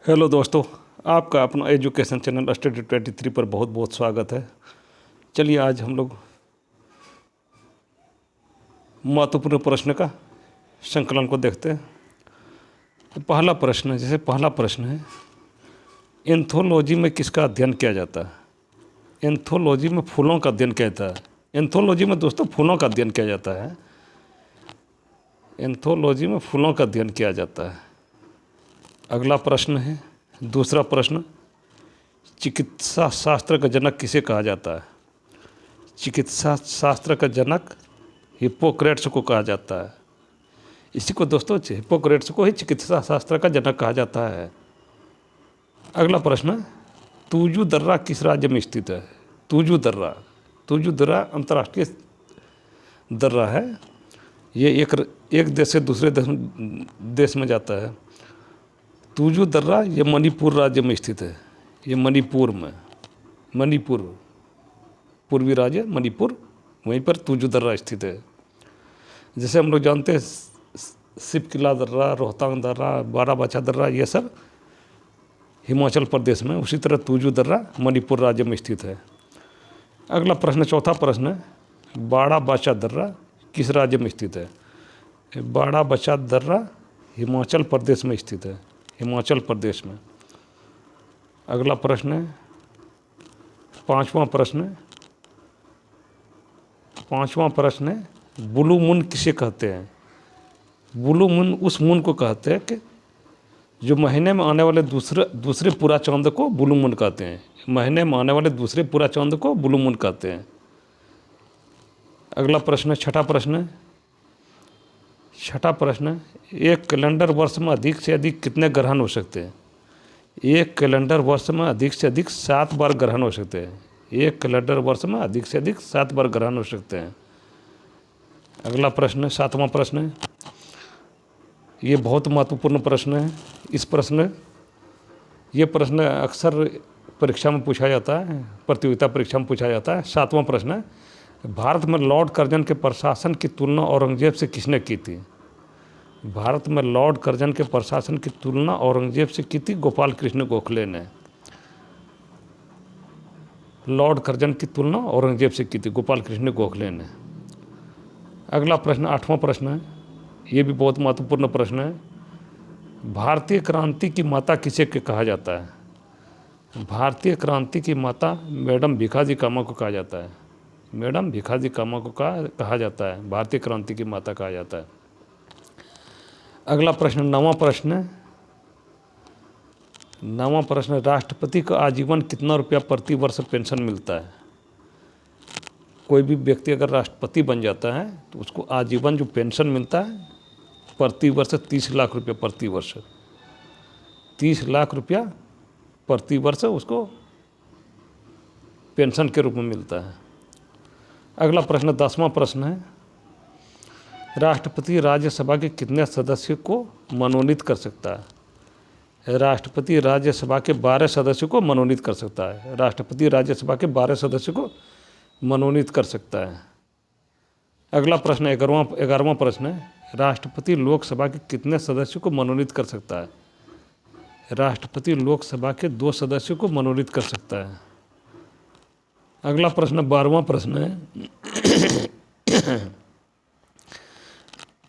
Hello दोस्तों, आपका अपना एजुकेशन चैनल स्टडी 23 पर बहुत बहुत स्वागत है। चलिए आज हम लोग महत्वपूर्ण प्रश्न का संकलन को देखते हैं। तो पहला प्रश्न है, जैसे पहला प्रश्न है, एंथोलॉजी में किसका अध्ययन किया जाता है? एंथोलॉजी में फूलों का अध्ययन किया जाता है। एंथोलॉजी में दोस्तों फूलों का अध्ययन किया जाता है। एंथोलॉजी में फूलों का अध्ययन किया जाता है। अगला प्रश्न है, दूसरा प्रश्न, चिकित्सा शास्त्र का जनक किसे कहा जाता है? चिकित्सा शास्त्र का जनक हिप्पोक्रेट्स को कहा जाता है। इसी को दोस्तों हिप्पोक्रेट्स को ही चिकित्सा शास्त्र का जनक कहा जाता है। अगला प्रश्न, तूजू दर्रा किस राज्य में स्थित है? तूजू दर्रा अंतर्राष्ट्रीय दर्रा है। ये एक देश से दूसरे देश में जाता है। तूजू दर्रा ये मणिपुर राज्य में स्थित है। ये मणिपुर पूर्वी राज्य मणिपुर, वहीं पर तूजू दर्रा स्थित है। जैसे हम लोग जानते हैं सिपकिला दर्रा, रोहतांग दर्रा, बाराबाचा दर्रा, ये सब हिमाचल प्रदेश में, उसी तरह तूजू दर्रा मणिपुर राज्य में स्थित है। अगला प्रश्न, चौथा प्रश्न है, बाराबाचा दर्रा किस राज्य में स्थित है? बाराबाचा दर्रा हिमाचल प्रदेश में स्थित है, हिमाचल प्रदेश में। अगला प्रश्न है, पांचवा प्रश्न है, ब्लू मून किसे कहते हैं? ब्लू मून उस मून को कहते हैं कि जो महीने में आने वाले दूसरे पूरा चांद को ब्लू मून कहते हैं। महीने में आने वाले दूसरे पूरा चांद को ब्लू मून कहते हैं। अगला प्रश्न, छठा प्रश्न, एक कैलेंडर वर्ष में अधिक से अधिक कितने ग्रहण हो सकते हैं? एक कैलेंडर वर्ष में अधिक से अधिक 7 बार ग्रहण हो सकते हैं। एक कैलेंडर वर्ष में अधिक से अधिक 7 बार ग्रहण हो सकते हैं। अगला प्रश्न, सातवां प्रश्न, ये बहुत महत्वपूर्ण प्रश्न है। ये प्रश्न अक्सर परीक्षा में पूछा जाता है, प्रतियोगिता परीक्षा में पूछा जाता है। सातवां प्रश्न है, भारत में लॉर्ड कर्जन के प्रशासन की तुलना औरंगजेब से किसने की थी? भारत में लॉर्ड कर्जन के प्रशासन की तुलना औरंगजेब से की थी गोपाल कृष्ण गोखले ने। लॉर्ड कर्जन की तुलना औरंगजेब से की थी गोपाल कृष्ण गोखले ने। अगला प्रश्न, आठवां प्रश्न है, ये भी बहुत महत्वपूर्ण प्रश्न है, भारतीय क्रांति की माता किसे कहा जाता है? भारतीय क्रांति की माता मैडम भीखाजी कामा को कहा जाता है। मैडम भीखाजी कामा को कहा जाता है, भारतीय क्रांति की माता कहा जाता है। अगला प्रश्न, नवां प्रश्न, राष्ट्रपति को आजीवन कितना रुपया प्रति वर्ष पेंशन मिलता है? कोई भी व्यक्ति अगर राष्ट्रपति बन जाता है तो उसको आजीवन जो पेंशन मिलता है प्रति वर्ष 30 लाख रुपया प्रति वर्ष। 30 लाख रुपया प्रति वर्ष उसको पेंशन के रूप में मिलता है। अगला प्रश्न, 10वां प्रश्न है, राष्ट्रपति राज्यसभा के कितने सदस्यों को मनोनीत कर सकता है? राष्ट्रपति राज्यसभा के 12 सदस्यों को मनोनीत कर सकता है। राष्ट्रपति राज्यसभा के 12 सदस्यों को मनोनीत कर सकता है। अगला प्रश्न, 11वां प्रश्न है, राष्ट्रपति लोकसभा के कितने सदस्यों को मनोनीत कर सकता है? राष्ट्रपति लोकसभा के 2 सदस्यों को मनोनीत कर सकता है। अगला प्रश्न, 12वां प्रश्न है,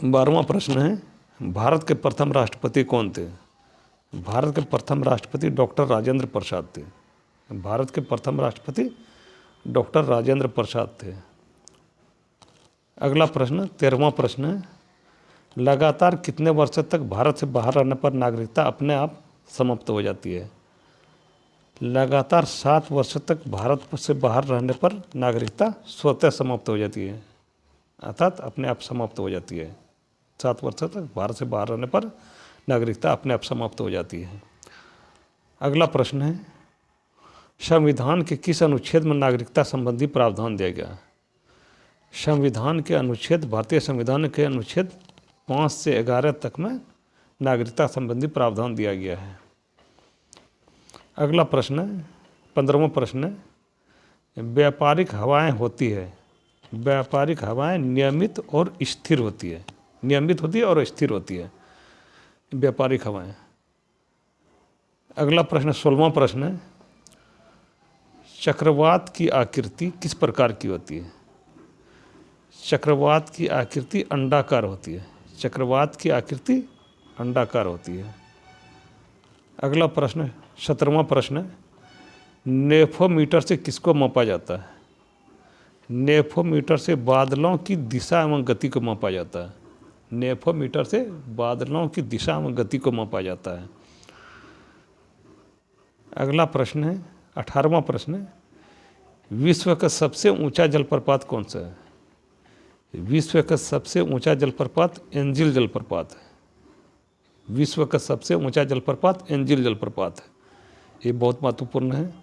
12वां प्रश्न है, भारत के प्रथम राष्ट्रपति कौन थे? भारत के प्रथम राष्ट्रपति डॉक्टर राजेंद्र प्रसाद थे। भारत के प्रथम राष्ट्रपति डॉक्टर राजेंद्र प्रसाद थे। अगला प्रश्न, 13वां प्रश्न है, लगातार कितने वर्ष तक भारत से बाहर रहने पर नागरिकता अपने आप समाप्त हो जाती है? लगातार 7 वर्ष तक भारत से बाहर रहने पर नागरिकता स्वतः समाप्त हो जाती है, अर्थात अपने आप समाप्त हो जाती है। 7 वर्ष तक भारत से बाहर रहने पर नागरिकता अपने आप समाप्त हो जाती है। अगला प्रश्न है, संविधान के किस अनुच्छेद में नागरिकता संबंधी प्रावधान दिया गया? संविधान के अनुच्छेद, भारतीय संविधान के अनुच्छेद 5 से 11 तक में नागरिकता संबंधी प्रावधान दिया गया है। अगला प्रश्न है, 15वां प्रश्न है, व्यापारिक हवाएं होती है, व्यापारिक हवाएं नियमित और स्थिर होती है, नियमित होती है और स्थिर होती है व्यापारिक हवाएं। अगला प्रश्न 16वां प्रश्न है, चक्रवात की आकृति किस प्रकार की होती है? चक्रवात की आकृति अंडाकार होती है। चक्रवात की आकृति अंडाकार होती है। अगला प्रश्न 17वां प्रश्न है, नेफोमीटर से किसको मापा जाता है? नेफोमीटर से बादलों की दिशा एवं गति को मापा जाता है। नेफोमीटर से बादलों की दिशा एवं गति को मापा जाता है। अगला प्रश्न है 18वां प्रश्न है, विश्व का सबसे ऊंचा जलप्रपात कौन सा है? विश्व का सबसे ऊंचा जलप्रपात एंजिल जलप्रपात है। विश्व का सबसे ऊंचा जलप्रपात एंजिल जलप्रपात है। ये बहुत महत्वपूर्ण है,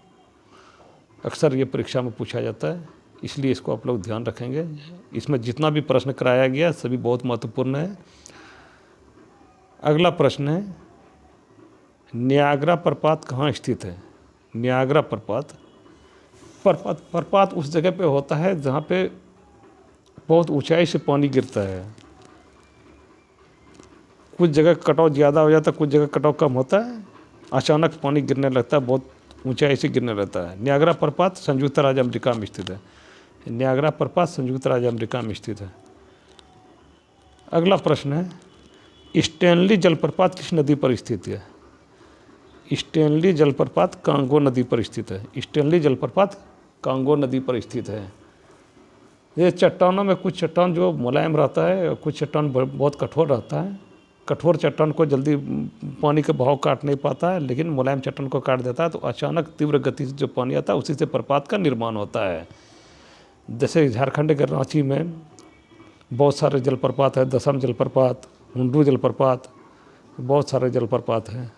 अक्सर ये परीक्षा में पूछा जाता है, इसलिए इसको आप लोग ध्यान रखेंगे। इसमें जितना भी प्रश्न कराया गया सभी बहुत महत्वपूर्ण है। अगला प्रश्न है, नियाग्रा प्रपात कहाँ स्थित है? नियाग्रा प्रपात उस जगह पे होता है जहाँ पे बहुत ऊंचाई से पानी गिरता है। कुछ जगह कटाव ज़्यादा हो जाता है, कुछ जगह कटाव कम होता है, अचानक पानी गिरने लगता है, बहुत ऊंचाई से गिरने लगता है। नियाग्रा प्रपात संयुक्त राज्य अमेरिका में स्थित है। नियाग्रा प्रपात संयुक्त राज्य अमेरिका में स्थित है। अगला प्रश्न है, स्टैनली जलप्रपात किस नदी पर स्थित है? स्टैनली जलप्रपात कांगो नदी पर स्थित है। स्टैनली जलप्रपात कांगो नदी पर स्थित है। ये चट्टानों में कुछ चट्टान जो मुलायम रहता है, कुछ चट्टान बहुत कठोर रहता है। कठोर चट्टान को जल्दी पानी का बहाव काट नहीं पाता है, लेकिन मुलायम चट्टान को काट देता है, तो अचानक तीव्र गति से जो पानी आता है उसी से प्रपात का निर्माण होता है। जैसे झारखंड के रांची में बहुत सारे जलप्रपात है, दसम जलप्रपात, हुंडू जलप्रपात, बहुत सारे जलप्रपात हैं।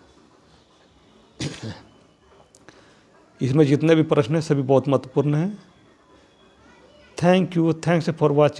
इसमें जितने भी प्रश्न हैं सभी बहुत महत्वपूर्ण हैं। Thank you, thanks for watching.